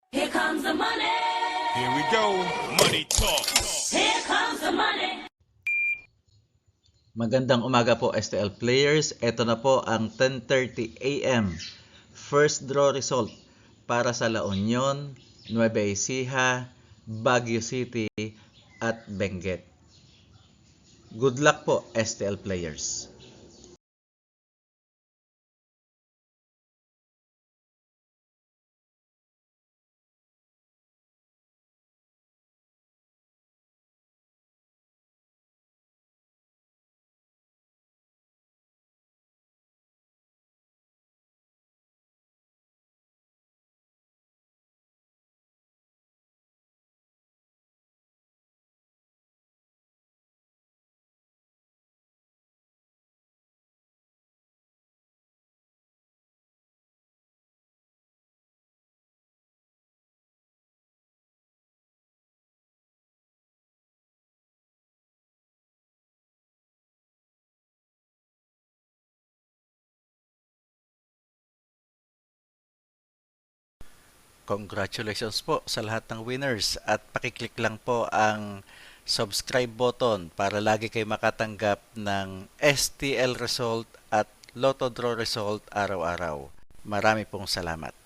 Here comes the money. Here we go. Money talk. Here comes the money. Magandang umaga po STL players. Ito na po ang 10:30 AM first draw result para sa La Union, Nueva Ecija, Baguio City at Benguet. Good luck po STL players. Congratulations po sa lahat ng winners at pakiclick lang po ang subscribe button para lagi kayo makatanggap ng STL result at Lotto Draw result araw-araw. Marami pong salamat.